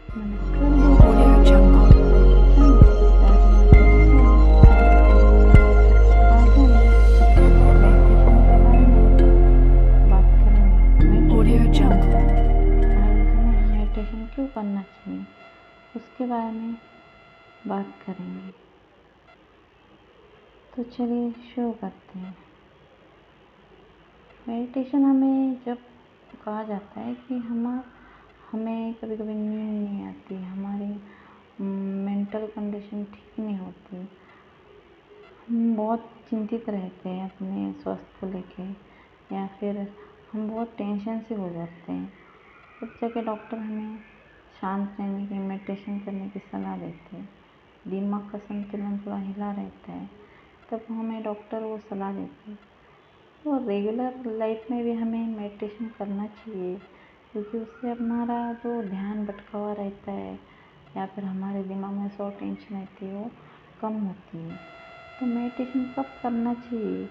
नमस्कार दोस्तों, Audio Jungle. Welcome to my Audio channel. आज हमें Jungle. मेडिटेशन क्यों करना चाहिए उसके बारे में बात करेंगे। तो चलिए शुरू करते हैं। मेडिटेशन हमें जब कहा जाता है कि हमें कभी कभी नींद नहीं आती, हमारी मेंटल कंडीशन ठीक नहीं होती, हम बहुत चिंतित रहते हैं अपने स्वास्थ्य को लेके, या फिर हम बहुत टेंशन से हो जाते हैं। उस जगह डॉक्टर हमें शांत रहने की, मेडिटेशन करने की सलाह देते हैं। दिमाग का संतुलन थोड़ा हिला रहता है, तब हमें डॉक्टर वो सलाह देते हैं। और रेगुलर लाइफ में भी हमें मेडिटेशन करना चाहिए, क्योंकि उससे हमारा जो ध्यान भटका हुआ रहता है या फिर हमारे दिमाग में 100 टेंशन रहती है वो कम होती है। तो मेडिटेशन कब करना चाहिए?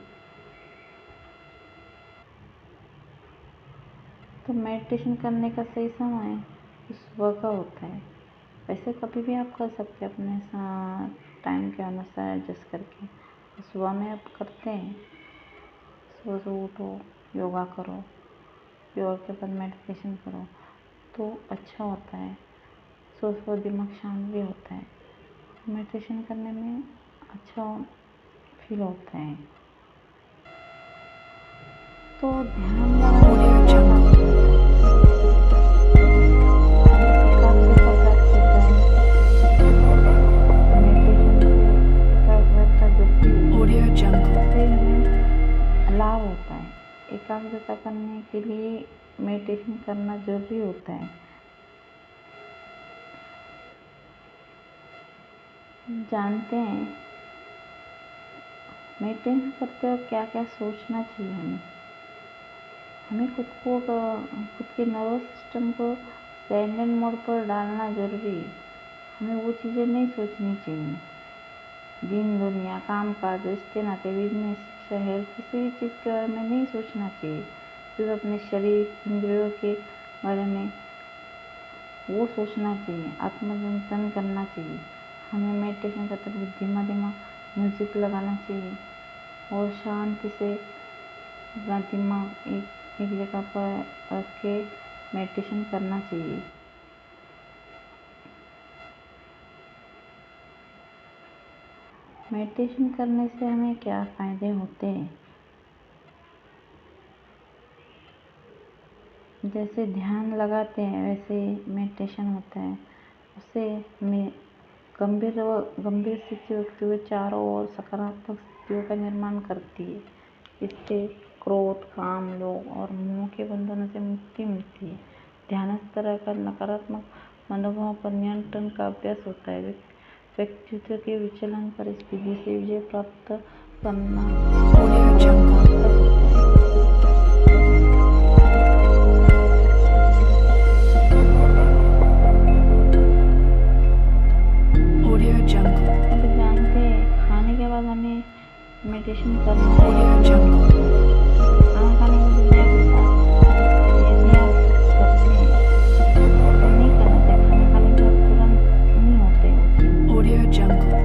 तो मेडिटेशन करने का सही समय सुबह का होता है। वैसे कभी भी आप कर सकते हैं अपने टाइम के अनुसार एडजस्ट करके। सुबह में आप करते हैं, सुबह से उठो, योगा करो, योगा के बाद मेडिटेशन करो तो अच्छा होता है। सुबह दिमाग शांत भी होता है, मेडिटेशन करने में अच्छा फील होता है। तो ध्यान लगाने Audio से क्या Jungle. फायदा होता है? मेडिटेशन से एकाग्रता जुड़ती है, Audio Jungle. इससे हमें लाभ होता है। एकाग्रता करने के लिए मेडिटेशन करना जरूरी होता है। जानते हैं मेडिटेशन करते वक्त क्या क्या सोचना चाहिए हमें खुद के नर्वस सिस्टम को साइलेंट मोड पर डालना जरूरी है। हमें वो चीज़ें नहीं सोचनी चाहिए। दिन दुनिया, काम काज, रिश्ते नाते, बिजनेस, शिक्षा, हेल्थ, किसी भी चीज़ के बारे में नहीं सोचना चाहिए। सिर्फ अपने शरीर, इंद्रियों के बारे में वो सोचना चाहिए, आत्मचिंतन करना चाहिए। हमें मेडिटेशन करते हुए धीमा धीमा म्यूजिक लगाना चाहिए और शांति से अपना दिमाग एक जगह पर रख के मेडिटेशन करना चाहिए। मेडिटेशन करने से हमें क्या फ़ायदे होते हैं? जैसे ध्यान लगाते हैं वैसे मेडिटेशन होता है। उससे हमें गंभीर स्थितियों के चारों ओर सकारात्मक स्थितियों का निर्माण करती है। इससे क्रोध, काम, लोभ और मोह के बंधनों से मुक्ति मिलती है। ध्यान इस तरह का नकारात्मक मनोभाव पर नियंत्रण का अभ्यास होता है। व्यक्तित्व के विचलन पर इस विधि से विजय प्राप्त करना Audio Jungle. सार्थक होता है। Audio Jungle. अब जानते हैं खाने के बाद हमें मेडिटेशन करना है। Audio Jungle. खाना खाने के बाद यदि आप करते हैं तो नहीं करना चाहिए। खाना खाने के बाद तुरंत नहीं होते वो चीज़। Audio Jungle.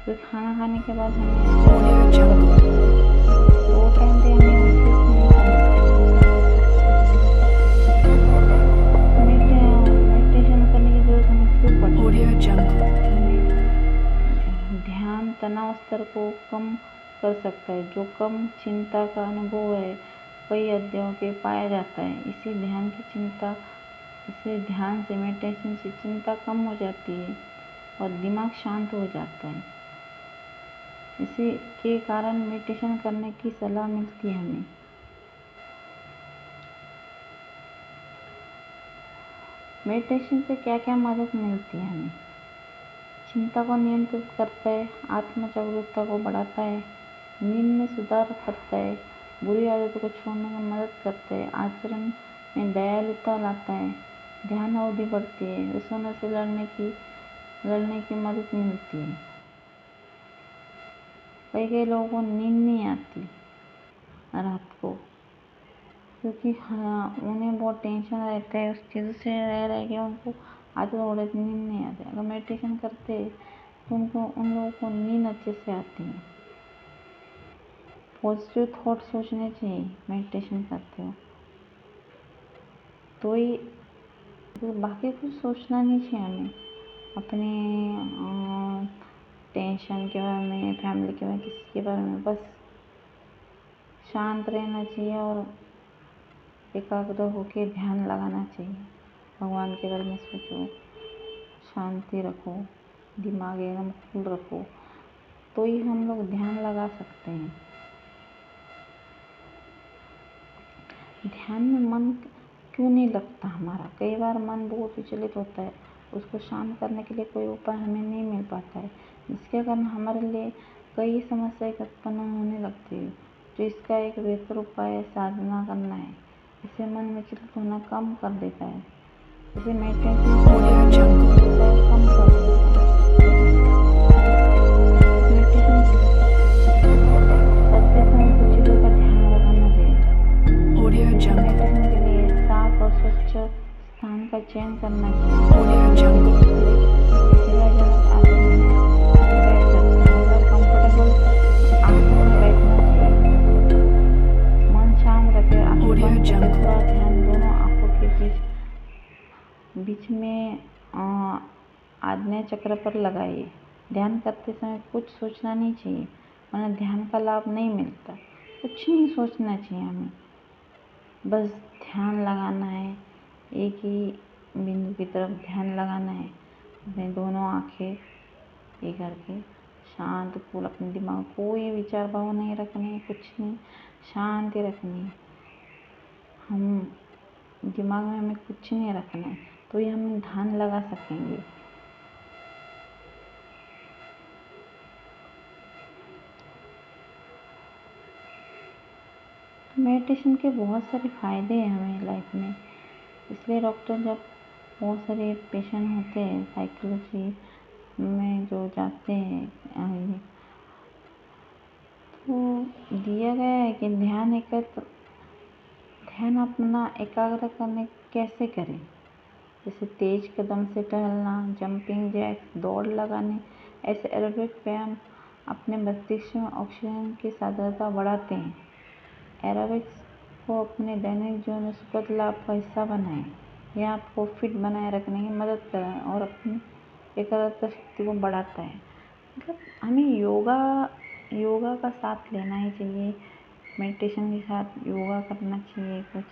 तो खाना खाने के बाद हमें Audio Jungle. तो वो टाइम पे हमें वो चीज़ नहीं करनी चाहिए। मेडिटेशन करने की जरूरत हमें क्यों पड़ती है? Audio Jungle. हमें ध्यान तनाव स्तर को कम कर सकता है, जो कम चिंता का अनुभव है कई अध्ययनों के पाया जाता है। इसे ध्यान से, मेडिटेशन से चिंता कम हो जाती है और दिमाग शांत हो जाता है। इसी के कारण मेडिटेशन करने की सलाह मिलती है हमें। मेडिटेशन से क्या क्या मदद मिलती है हमें? चिंता को नियंत्रित करता है, आत्म जागरूकता को बढ़ाता है, नींद में सुधार करता है, बुरी आदतों को छोड़ने में मदद करता है, आचरण में दयालुता लाता है, ध्यान अवधि बढ़ती है, दुश्मनों से लड़ने की मदद मिलती है। कई लोगों को नींद नहीं आती रात को, क्योंकि हाँ उन्हें बहुत टेंशन रहता है उस चीज़ से रह रह के उनको आधी थोड़ी नींद नहीं आती। अगर मेडिटेशन करते तो उन लोगों को नींद अच्छे से आती है। पॉजिटिव थॉट सोचने चाहिए मेडिटेशन करते हो तो ही, बाकी कुछ सोचना नहीं चाहिए हमें अपने टेंशन के बारे में, फैमिली के बारे में, किसी के बारे में। बस शांत रहना चाहिए और एकाग्र होकर ध्यान लगाना चाहिए। भगवान के बारे में सोचो, शांति रखो, दिमाग एकदम कूल रखो, तो ही हम लोग ध्यान लगा सकते हैं। ध्यान में मन क्यों नहीं लगता हमारा? कई बार मन बहुत विचलित होता है, उसको शांत करने के लिए कोई उपाय हमें नहीं मिल पाता है, जिसके कारण हमारे लिए कई समस्याएं उत्पन्न होने लगती है। तो इसका एक बेहतर उपाय साधना करना है। इससे मन विचलित होना कम कर देता है। इसे मेडिटेशन कम कर देता है। मेडिटेशन करते समय कुछ चीज़ों का ध्यान रखना चाहिए। Audio Jungle. मेडिटेशन के लिए साफ और स्वच्छ स्थान का चयन करना चाहिए। Audio Jungle. सुविधाजनक आसन में बैठ सकते हैं, मतलब कंफर्टेबल आसन में बैठना चाहिए। मन शांत रखे, आंखें Audio बंद करके Jungle. थोड़ा ध्यान दोनों आंखों के बीच में आज्ञा चक्र पर लगाइए। ध्यान करते समय कुछ सोचना नहीं चाहिए, वरना ध्यान का लाभ नहीं मिलता। कुछ नहीं सोचना चाहिए हमें, बस ध्यान लगाना है। एक ही बिंदु की तरफ ध्यान लगाना है। अपने दोनों आंखें ये करके शांत कूल, अपने दिमाग में कोई विचार भाव नहीं रखने, कुछ नहीं, शांति रखनी है। हम दिमाग में हमें कुछ नहीं रखना है, तो ही हम ध्यान लगा सकेंगे। मेडिटेशन के बहुत सारे फायदे हैं हमें लाइफ में, इसलिए डॉक्टर जब बहुत सारे पेशेंट होते हैं साइकोलॉजी में जो जाते हैं, तो दिया गया है कि ध्यान अपना एकाग्र करने कैसे करें। जैसे तेज कदम से टहलना, जंपिंग जैक्स, दौड़ लगाने, ऐसे एरोबिक व्यायाम अपने मस्तिष्क में ऑक्सीजन की सांद्रता बढ़ाते हैं। एरोबिक्स को अपने दैनिक जीवन में सुखद लाभ का हिस्सा बनाएं। यह आपको फिट बनाए रखने में मदद करें और अपनी एकाग्रता शक्ति को बढ़ाता है। मतलब हमें योगा का साथ लेना ही चाहिए। मेडिटेशन के साथ योगा करना चाहिए, कुछ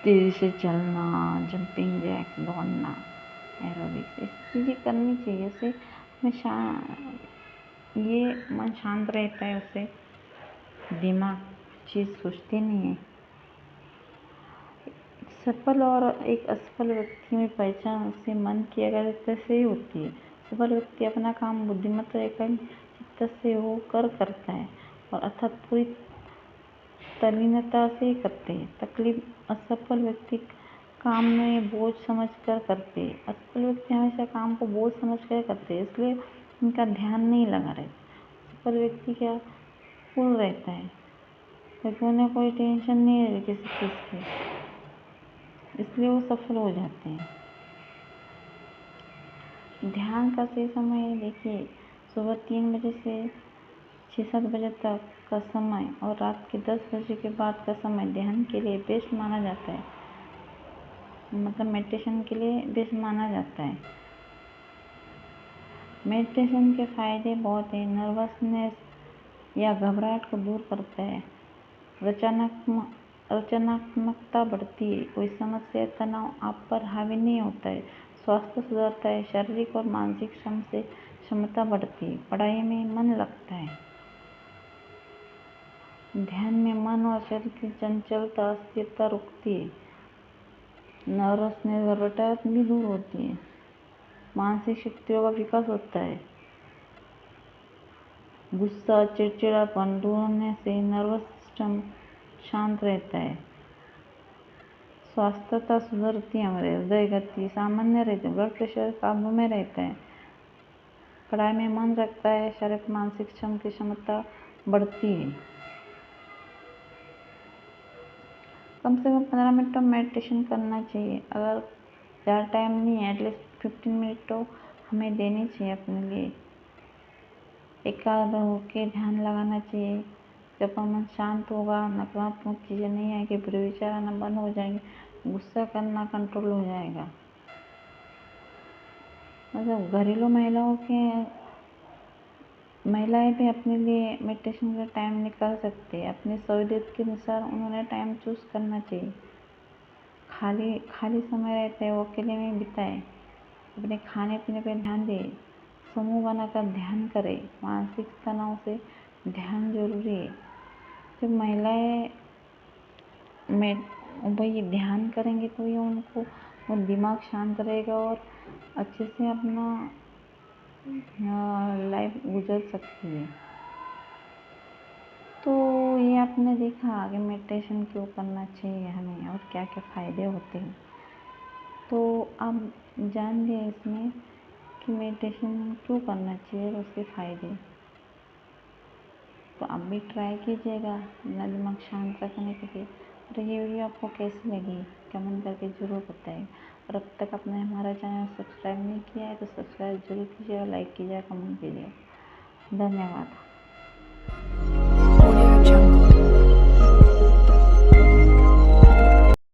तेजी से चलना, जंपिंग जैक, दौड़ना, एरोबिक्स, ऐसी चीज़ें करनी चाहिए। इससे हमें ये मन शांत रहता है, उससे दिमाग चीज़ सोचती नहीं है। सफल और एक असफल व्यक्ति में पहचान उससे मन की एकाग्रता से ही होती है। सफल व्यक्ति अपना काम बुद्धिमत्ता एकाग्र चित्त से होकर करता है और अर्थात पूरी तल्लीनता से करते हैं। असफल व्यक्ति काम में बोझ समझ कर करते हैं। असफल व्यक्ति हमेशा काम को बोझ समझ कर करते हैं, इसलिए उनका ध्यान नहीं लगा रहता। सफल व्यक्ति क्या कूल रहता है, क्योंकि उन्हें कोई टेंशन नहीं रहती किसी चीज़ की, इसलिए वो सफल हो जाते हैं। ध्यान का सही समय देखिए, सुबह 3 बजे से 6-7 बजे तक का समय और रात के 10 बजे के बाद का समय ध्यान के लिए बेस्ट माना जाता है। मतलब मेडिटेशन के लिए बेस्ट माना जाता है। मेडिटेशन के फायदे बहुत हैं। नर्वसनेस या घबराहट को दूर करता है। रचनात्मकता बढ़ती है। कोई समस्या या तनाव आप पर हावी नहीं होता है। स्वास्थ्य सुधरता है। शारीरिक और मानसिक श्रम से क्षमता बढ़ती है। पढ़ाई में मन लगता है। ध्यान में मन और शरीर की चंचलता, अस्थिरता रुकती है। नर्वसनेस, घबराहट भी दूर होती है। मानसिक शक्तियों का विकास होता है। गुस्सा, चिड़चिड़ापन दूर होने से नर्वस सिस्टम शांत रहता है। स्वास्थ्यता सुधरती है। हमारे हृदय गति सामान्य रहती है। ब्लड प्रेशर काबू में रहता है। पढ़ाई में मन रखता है। शारीरिक मानसिक श्रम की क्षमता बढ़ती है। कम से कम 15 मिनट तो मेडिटेशन करना चाहिए। अगर ज़्यादा टाइम नहीं है, एटलीस्ट 15 मिनट तो हमें देनी चाहिए अपने लिए। एकाग्र होकर ध्यान लगाना चाहिए। जब मन शांत होगा, नकारात्मक चीज़ें नहीं आएगी, बुरे विचार आना बंद हो जाएंगे, गुस्सा करना कंट्रोल हो जाएगा। मतलब घरेलू महिलाएं भी अपने लिए मेडिटेशन का टाइम निकाल सकते हैं। अपनी सहूलियत के अनुसार उन्होंने टाइम चूज करना चाहिए। खाली समय रहता है वो अकेले में बिताए, अपने खाने पीने पे ध्यान दे, समूह बनाकर ध्यान करे। मानसिक तनाव से ध्यान जरूरी है। जब महिलाएं वही ध्यान करेंगे तो ये उनको वो दिमाग शांत रहेगा और अच्छे से अपना लाइफ गुजर सकती है। तो ये आपने देखा कि मेडिटेशन क्यों करना चाहिए हमें और क्या क्या फ़ायदे होते हैं। तो आप जान गए इसमें कि मेडिटेशन क्यों करना चाहिए और उसके फ़ायदे। तो आप भी ट्राई कीजिएगा अपना दिमाग शांत रखने के लिए। और ये वीडियो आपको कैसी लगी कमेंट करके ज़रूर बताइए। और अब तक आपने हमारा चैनल सब्सक्राइब नहीं किया है तो सब्सक्राइब जरूर कीजिएगा, लाइक कीजिएगा, कमेंट कीजिएगा। धन्यवाद। Audio Jungle.